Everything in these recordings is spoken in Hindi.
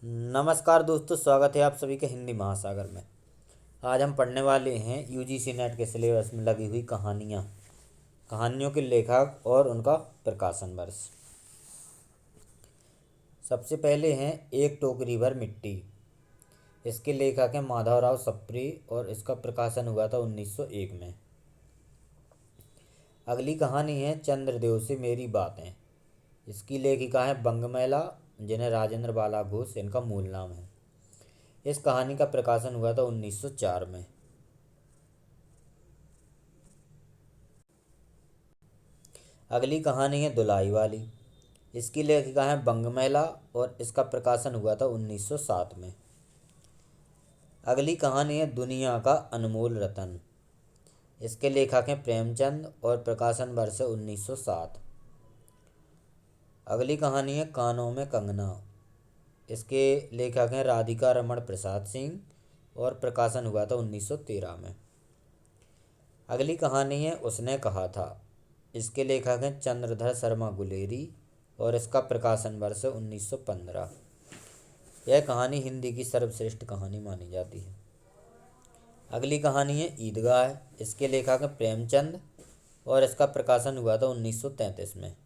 नमस्कार दोस्तों, स्वागत है आप सभी के हिंदी महासागर में। आज हम पढ़ने वाले हैं यूजीसी नेट के सिलेबस में लगी हुई कहानियों के लेखक और उनका प्रकाशन वर्ष। सबसे पहले हैं एक टोकरी भर मिट्टी। इसके लेखक हैं माधवराव सप्रे और इसका प्रकाशन हुआ था 1901 में। अगली कहानी है चंद्रदेव से मेरी बातें। इसकी लेखिका है बंगमैला, जिन्हें राजेंद्र बाला घोष इनका मूल नाम है। इस कहानी का प्रकाशन हुआ था 1904 में। अगली कहानी है दुलाई वाली। इसकी लेखिका है बंगमैला और इसका प्रकाशन हुआ था 1907 में। अगली कहानी है दुनिया का अनमोल रतन। इसके लेखक हैं प्रेमचंद और प्रकाशन वर्ष है 1907। अगली कहानी है कानों में कंगना। इसके लेखक हैं राधिका रमण प्रसाद सिंह और प्रकाशन हुआ था 1913 में। अगली कहानी है उसने कहा था। इसके लेखक हैं चंद्रधर शर्मा गुलेरी और इसका प्रकाशन वर्ष 1915। यह कहानी हिंदी की सर्वश्रेष्ठ कहानी मानी जाती है। अगली कहानी है ईदगाह। इसके लेखक हैं प्रेमचंद और इसका प्रकाशन हुआ था 1933 में।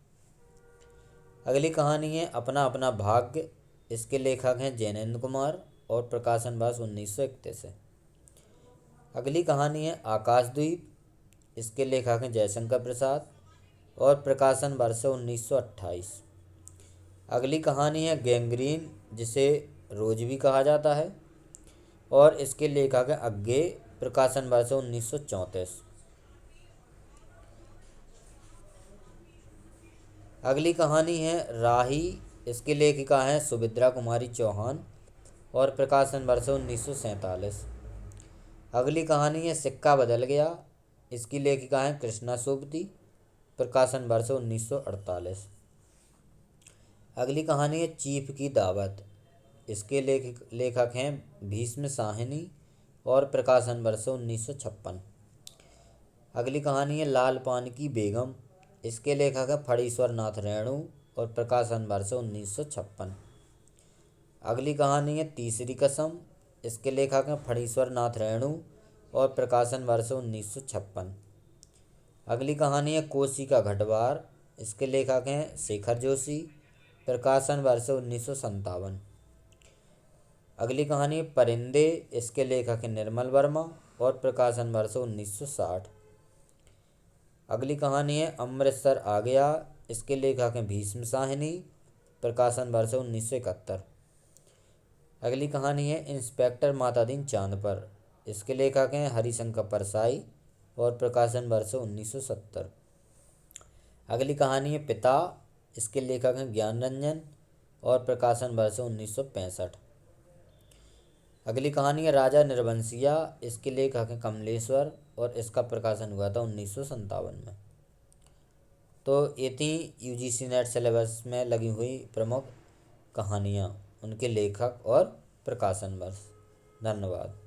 अगली कहानी है अपना अपना भाग्य। इसके लेखक हैं जैनेन्द्र कुमार और प्रकाशन वर्ष 1931 है। अगली कहानी है आकाशद्वीप। इसके लेखक हैं जयशंकर प्रसाद और प्रकाशन वर्ष 1928। अगली कहानी है गैंग्रीन, जिसे रोज भी कहा जाता है, और इसके लेखक हैं अज्ञे, प्रकाशन वर्ष 1934। अगली कहानी है राही। इसकी लेखिका हैं सुभद्रा कुमारी चौहान और प्रकाशन वर्ष 1947। अगली कहानी है सिक्का बदल गया। इसकी लेखिका हैं कृष्णा सोबती, प्रकाशन वर्ष 1948। अगली कहानी है चीफ की दावत। इसके लेखक हैं भीष्म साहनी और प्रकाशन वर्ष 1956। अगली कहानी है लाल पान की बेगम। इसके लेखक हैं फणीश्वर नाथ रेणु और प्रकाशन वर्ष 1956। अगली कहानी है तीसरी कसम। इसके लेखक हैं फणीश्वर नाथ रेणु और प्रकाशन वर्ष 1956। अगली कहानी है कोसी का घटवार। इसके लेखक हैं शेखर जोशी, प्रकाशन वर्ष 1957। अगली कहानी है परिंदे। इसके लेखक हैं निर्मल वर्मा और प्रकाशन वर्ष 1960। अगली कहानी है अमृतसर आ गया। इसके लेखक हैं भीष्म साहनी, प्रकाशन वर्ष 1971। अगली कहानी है इंस्पेक्टर मातादीन चांद पर। इसके लेखक हैं हरिशंकर परसाई और प्रकाशन वर्ष 1970। अगली कहानी है पिता। इसके लेखक हैं ज्ञान रंजन और प्रकाशन वर्ष 1965। अगली कहानी है राजा निर्वंशिया। इसके लेखक हैं कमलेश्वर और इसका प्रकाशन हुआ था 1957 में। तो ये थी यूजीसी नेट सिलेबस में लगी हुई प्रमुख कहानियाँ, उनके लेखक और प्रकाशन वर्ष। धन्यवाद।